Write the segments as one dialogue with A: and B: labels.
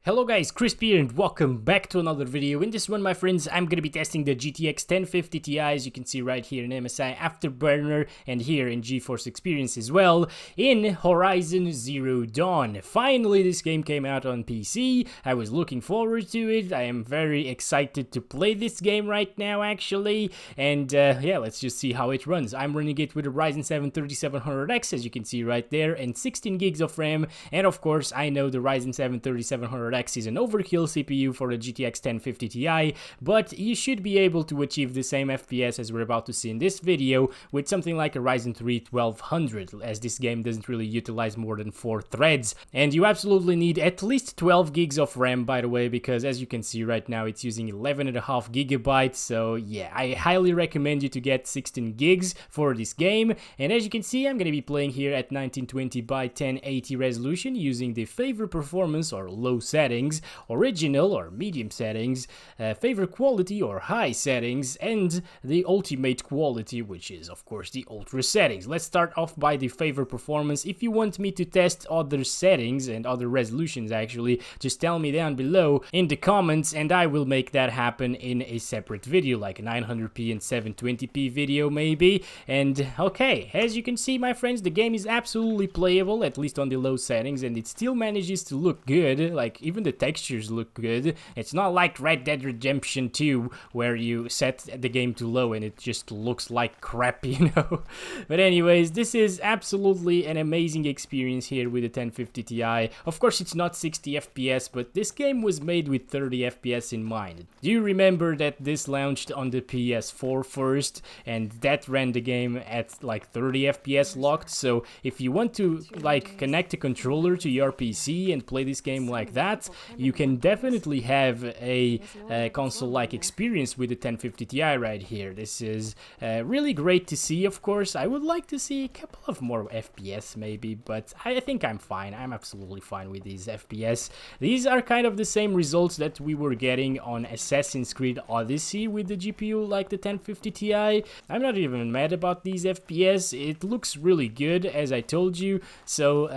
A: Hello guys, Chris here and welcome back to another video. In this one, my friends, I'm gonna be testing the GTX 1050 Ti, as you can see right here in MSI Afterburner and here in GeForce Experience as well, in Horizon Zero Dawn. Finally, this game came out on PC. I was looking forward to it. I am very excited to play this game right now, actually. And yeah, let's just see how it runs. I'm running it with a Ryzen 7 3700X, as you can see right there, and 16 gigs of RAM. And of course, I know the Ryzen 7 3700X is an overkill CPU for the GTX 1050 Ti, but you should be able to achieve the same FPS as we're about to see in this video with something like a Ryzen 3 1200, as this game doesn't really utilize more than 4 threads. And you absolutely need at least 12 gigs of RAM, by the way, because as you can see right now, it's using 11.5 gigabytes. So yeah, I highly recommend you to get 16 gigs for this game. And as you can see, I'm going to be playing here at 1920 by 1080 resolution using the favor performance or low settings, original or medium settings, favor quality or high settings, and the ultimate quality, which is of course the ultra settings. Let's start off by the favor performance. If you want me to test other settings and other resolutions, actually, just tell me down below in the comments and I will make that happen in a separate video, like a 900p and 720p video maybe. And okay, as you can see, my friends, the game is absolutely playable, at least on the low settings, and it still manages to look good. Like, even the textures look good. It's not like Red Dead Redemption 2 where you set the game to low and it just looks like crap, you know. But anyways, this is absolutely an amazing experience here with the 1050 Ti. Of course, it's not 60 FPS, but this game was made with 30 FPS in mind. Do you remember that this launched on the PS4 first, and that ran the game at like 30 FPS locked? So if you want to like connect a controller to your PC and play this game like that, you can definitely have a console-like experience with the 1050 Ti right here. This is really great to see, of course. I would like to see a couple of more FPS maybe, but I think I'm fine. I'm absolutely fine with these FPS. These are kind of the same results that we were getting on Assassin's Creed Odyssey with the GPU like the 1050 Ti. I'm not even mad about these FPS. It looks really good, as I told you. So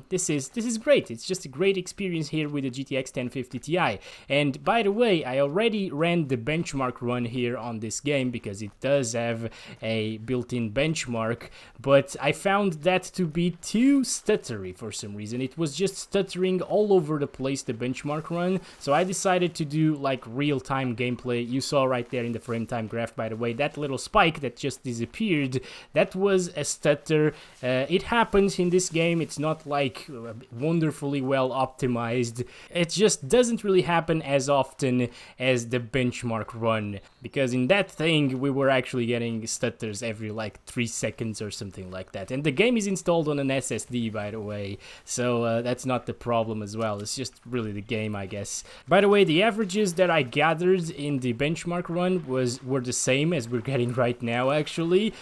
A: this is great. It's just a great experience here with the GTX 1050 Ti. And by the way, I already ran the benchmark run here on this game because it does have a built-in benchmark, but I found that to be too stuttery for some reason. It was just stuttering all over the place, the benchmark run. So I decided to do like real-time gameplay. You saw right there in the frame time graph, by the way, that little spike that just disappeared, that was a stutter. It happens in this game. It's not like wonderfully well optimized. It just doesn't really happen as often as the benchmark run, because in that thing we were actually getting stutters every like 3 seconds or something like that. And the game is installed on an SSD, by the way, so that's not the problem as well. It's just really the game, I guess. By the way, the averages that I gathered in the benchmark run were the same as we're getting right now, actually,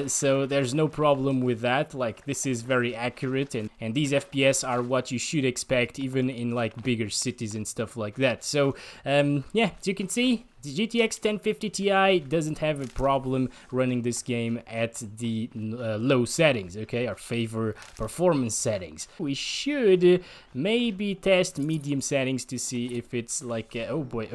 A: so there's no problem with that. Like, this is very accurate, and these FPS are what you should expect even in like bigger cities and stuff like that. So yeah, as you can see, the GTX 1050 Ti doesn't have a problem running this game at the low settings, okay, our favor performance settings. We should maybe test medium settings to see if it's like, oh boy,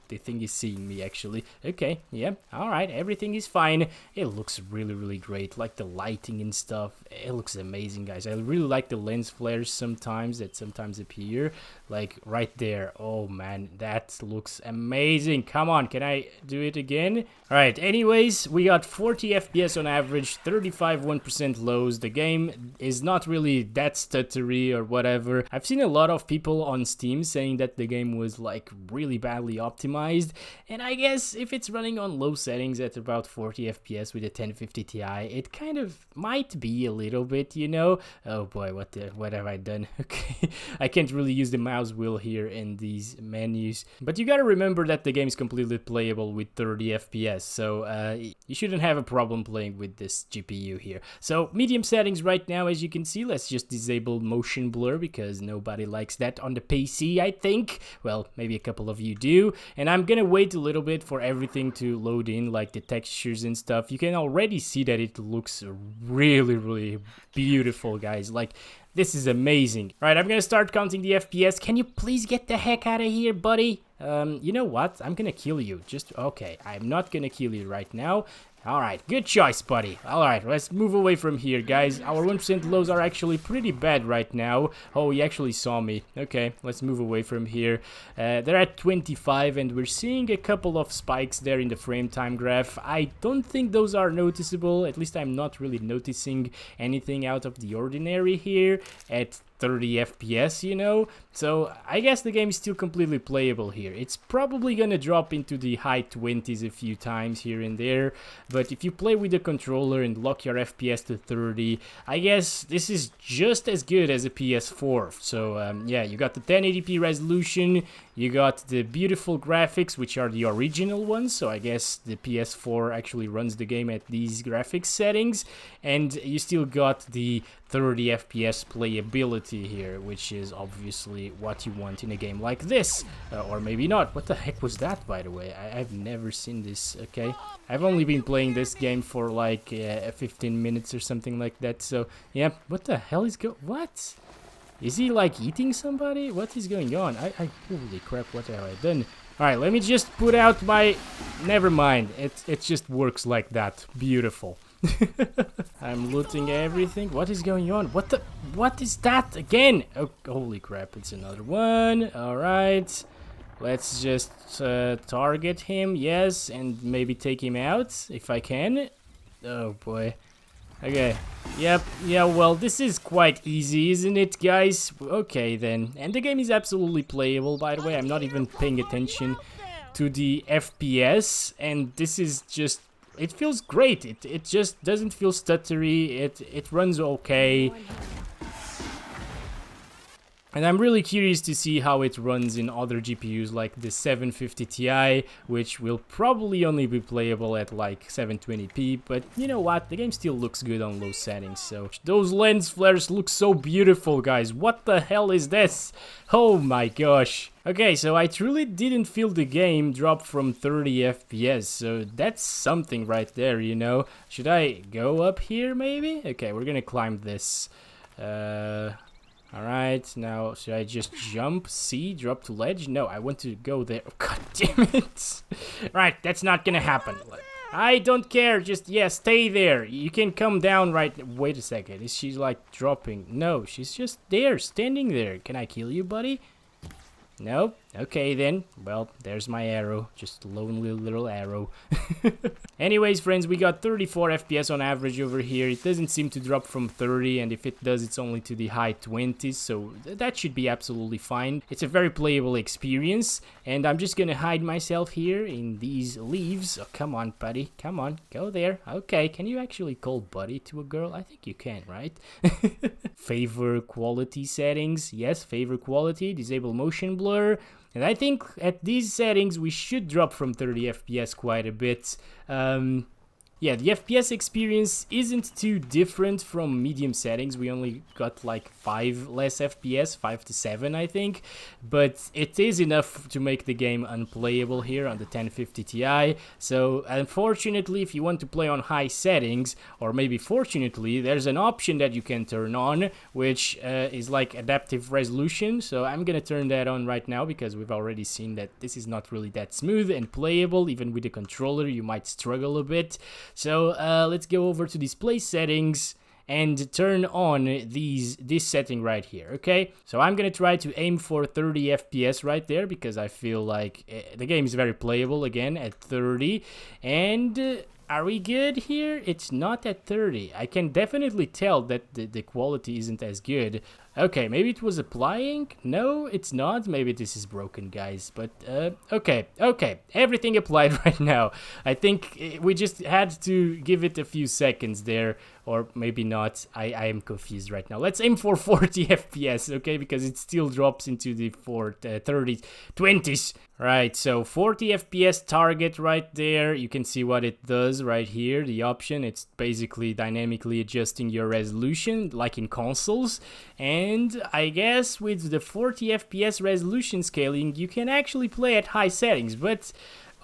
A: the thing is seeing me actually. Okay, yeah, alright, everything is fine. It looks really great, like the lighting and stuff. It looks amazing, guys. I really like the lens flares sometimes that sometimes appear, like right there. Oh man, that looks amazing. Come on, can I do it again? Alright, anyways, we got 40 FPS on average, 35% lows. The game is not really that stuttery or whatever. I've seen a lot of people on Steam saying that the game was like really badly optimized, and I guess if it's running on low settings at about 40 FPS with a 1050 Ti, it kind of might be a little bit, you know. Oh boy, what have I done? Okay, I can't really use the mouse wheel here in these menus, but you gotta remember that the game is completely playable with 30 FPS, so you shouldn't have a problem playing with this GPU here. So medium settings right now, as you can see. Let's just disable motion blur because nobody likes that on the PC, I think. Well, maybe a couple of you do. And I'm gonna wait a little bit for everything to load in, like the textures and stuff. You can already see that it looks really beautiful, guys. Like, This is amazing. Right, I'm gonna start counting the FPS. Can you please get the heck out of here, buddy? You know what? I'm gonna kill you. Okay, I'm not gonna kill you right now. Alright, good choice, buddy. Alright, let's move away from here, guys. Our 1% lows are actually pretty bad right now. Oh, he actually saw me. Okay, let's move away from here. They're at 25, and we're seeing a couple of spikes there in the frame time graph. I don't think those are noticeable. At least I'm not really noticing anything out of the ordinary here at 30 FPS, you know? So I guess the game is still completely playable here. It's probably gonna drop into the high 20s a few times here and there, but if you play with the controller and lock your FPS to 30, I guess this is just as good as a PS4. So yeah, you got the 1080p resolution, you got the beautiful graphics, which are the original ones, so I guess the PS4 actually runs the game at these graphics settings, and you still got the 30 FPS playability here, which is obviously what you want in a game like this, or maybe not. What the heck was that, by the way? I've never seen this. Okay, I've only been playing this game for like 15 minutes or something like that, so yeah. What the hell is what? Is he like eating somebody? What is going on? Holy crap, what have I done? Alright, let me just put out my... Never mind, it just works like that. Beautiful. I'm looting everything. What is going on? What is that again? Oh, holy crap, it's another one. Alright. Let's just target him, yes, and maybe take him out if I can. Oh boy. Okay, yep, yeah, well, this is quite easy, isn't it, guys? Okay, then. And the game is absolutely playable, by the way. I'm not even paying attention to the FPS, and this is just... It feels great. It just doesn't feel stuttery. It runs okay. And I'm really curious to see how it runs in other GPUs like the 750 Ti, which will probably only be playable at like 720p, but you know what, the game still looks good on low settings, so... Those lens flares look so beautiful, guys. What the hell is this? Oh my gosh. Okay, so I truly didn't feel the game drop from 30 FPS, so that's something right there, you know? Should I go up here, maybe? Okay, we're gonna climb this. Alright, now should I just jump? C, drop to ledge? No, I want to go there. Oh, god damn it. Right, that's not gonna happen. I don't care, just, yeah, stay there. You can come down right... Wait a second, is she like dropping? No, she's just there, standing there. Can I kill you, buddy? Nope. Okay then. Well, there's my arrow. Just a lonely little arrow. Anyways, friends, we got 34 FPS on average over here. It doesn't seem to drop from 30, and if it does, it's only to the high 20s, so that should be absolutely fine. It's a very playable experience, and I'm just gonna hide myself here in these leaves. Oh, come on, buddy. Come on. Go there. Okay, can you actually call buddy to a girl? I think you can, right? Favor quality settings. Yes, favor quality. Disable motion blur. And I think at these settings we should drop from 30 FPS quite a bit. Yeah, the FPS experience isn't too different from medium settings. We only got like 5 less FPS, 5 to 7 I think. But it is enough to make the game unplayable here on the 1050 Ti. So unfortunately, if you want to play on high settings, or maybe fortunately, there's an option that you can turn on, which is like adaptive resolution. So I'm gonna turn that on right now because we've already seen that this is not really that smooth and playable. Even with the controller, you might struggle a bit. So let's go over to display settings and turn on this setting right here, okay? So I'm gonna try to aim for 30 FPS right there because I feel like the game is very playable again at 30. And are we good here? It's not at 30. I can definitely tell that the quality isn't as good. Okay, maybe it was applying? No, it's not. Maybe this is broken, guys. But, okay. Everything applied right now. I think we just had to give it a few seconds there. Or maybe not. I am confused right now. Let's aim for 40 FPS, okay? Because it still drops into the 30, 20s. Right, so 40 FPS target right there. You can see what it does right here. The option, it's basically dynamically adjusting your resolution, like in consoles. And I guess with the 40 FPS resolution scaling, you can actually play at high settings. But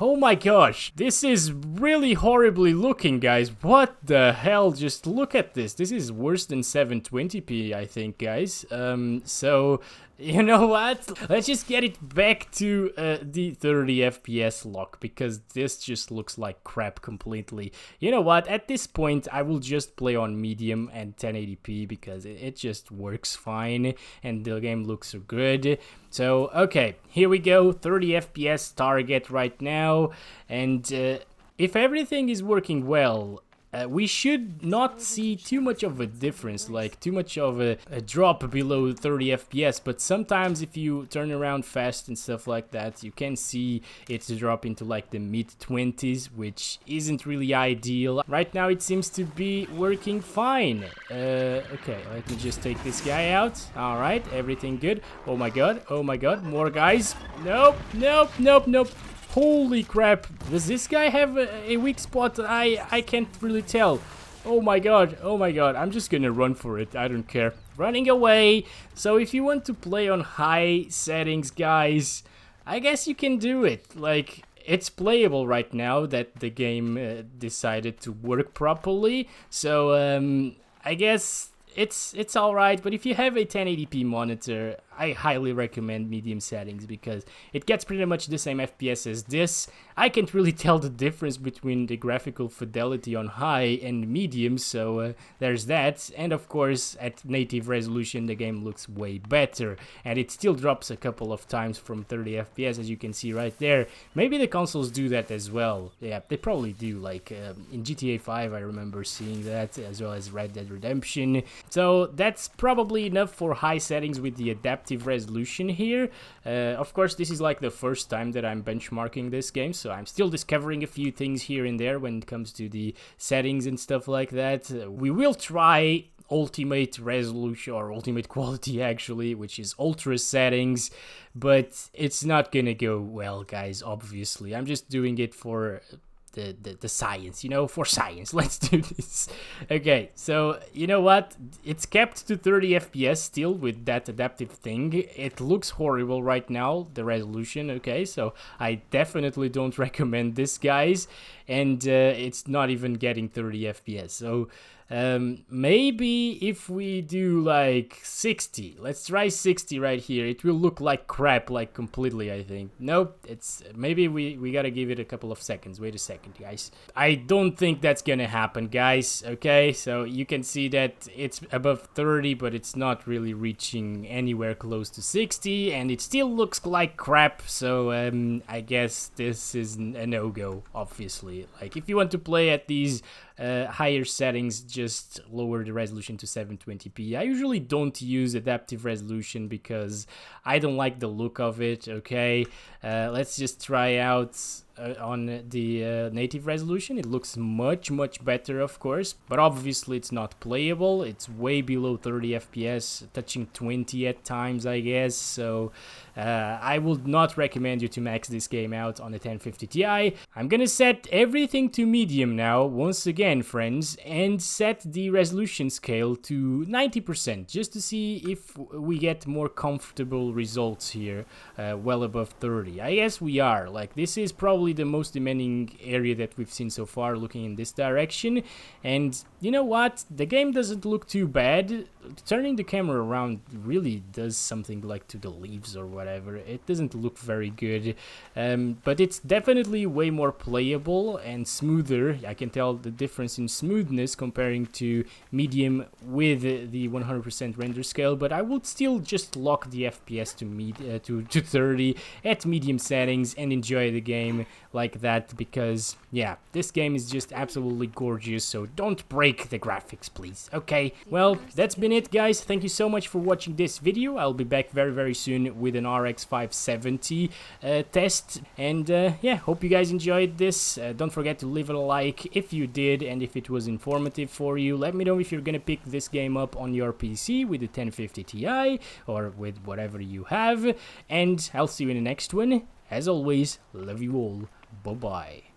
A: Oh my gosh, this is really horribly looking, guys. What the hell? Just look at this. This is worse than 720p, I think, guys. So, you know what? Let's just get it back to the 30 FPS lock, because this just looks like crap completely. You know what? At this point, I will just play on medium and 1080p because it just works fine and the game looks good. So, okay, here we go, 30 FPS target right now, and if everything is working well, we should not see too much of a difference, like too much of a drop below 30 FPS, but sometimes if you turn around fast and stuff like that, you can see it drop into like the mid-20s, which isn't really ideal. Right now it seems to be working fine. Okay, let me just take this guy out. Alright, everything good. Oh my god, more guys. Nope, nope, nope, nope. Holy crap, does this guy have a weak spot? I can't really tell. Oh my god, I'm just gonna run for it, I don't care. Running away. So if you want to play on high settings, guys, I guess you can do it. Like, it's playable right now that the game decided to work properly. So I guess it's alright, but if you have a 1080p monitor, I highly recommend medium settings because it gets pretty much the same FPS as this. I can't really tell the difference between the graphical fidelity on high and medium, so there's that. And of course, at native resolution, the game looks way better, and it still drops a couple of times from 30 FPS, as you can see right there. Maybe the consoles do that as well. Yeah, they probably do. Like in GTA 5, I remember seeing that, as well as Red Dead Redemption. So that's probably enough for high settings with the adaptive resolution here. Of course, this is like the first time that I'm benchmarking this game, so I'm still discovering a few things here and there when it comes to the settings and stuff like that. We will try ultimate resolution, or ultimate quality actually, which is ultra settings, but it's not gonna go well, guys, obviously. I'm just doing it for the science, you know, for science. Let's do this. Okay, so you know what, it's kept to 30 FPS still with that adaptive thing. It looks horrible right now, the resolution. Okay, so I definitely don't recommend this, guys, and it's not even getting 30 FPS. So maybe if we do like 60, let's try 60 right here. It will look like crap, like completely, I think. Nope, it's maybe we gotta give it a couple of seconds. Wait a second, guys. I don't think that's gonna happen, guys. Okay, so you can see that it's above 30, but it's not really reaching anywhere close to 60, and it still looks like crap. So I guess this is a no-go, obviously. Like, if you want to play at these higher settings, just lower the resolution to 720p. I usually don't use adaptive resolution because I don't like the look of it. Okay, let's just try out on the native resolution. It looks much better, of course, but obviously it's not playable. It's way below 30 FPS, touching 20 at times, I guess. So I would not recommend you to max this game out on the 1050 Ti. I'm gonna set everything to medium now, once again, friends, and set the resolution scale to 90%, just to see if we get more comfortable results here, well above 30. I guess we are. Like, this is probably the most demanding area that we've seen so far, looking in this direction. And you know what, the game doesn't look too bad. Turning the camera around really does something like to the leaves or whatever. It doesn't look very good, but it's definitely way more playable and smoother. I can tell the difference in smoothness comparing to medium with the 100% render scale, but I would still just lock the FPS to 30 at medium settings and enjoy the game like that, because yeah, this game is just absolutely gorgeous. So don't break the graphics, please. Okay, well, that's been it, guys. Thank you so much for watching this video. I'll be back very soon with an RX 570 test, and yeah, hope you guys enjoyed this. Don't forget to leave it a like if you did, and if it was informative for you. Let me know if you're gonna pick this game up on your PC with the 1050 Ti or with whatever you have, and I'll see you in the next one. As always, love you all. Bye-bye.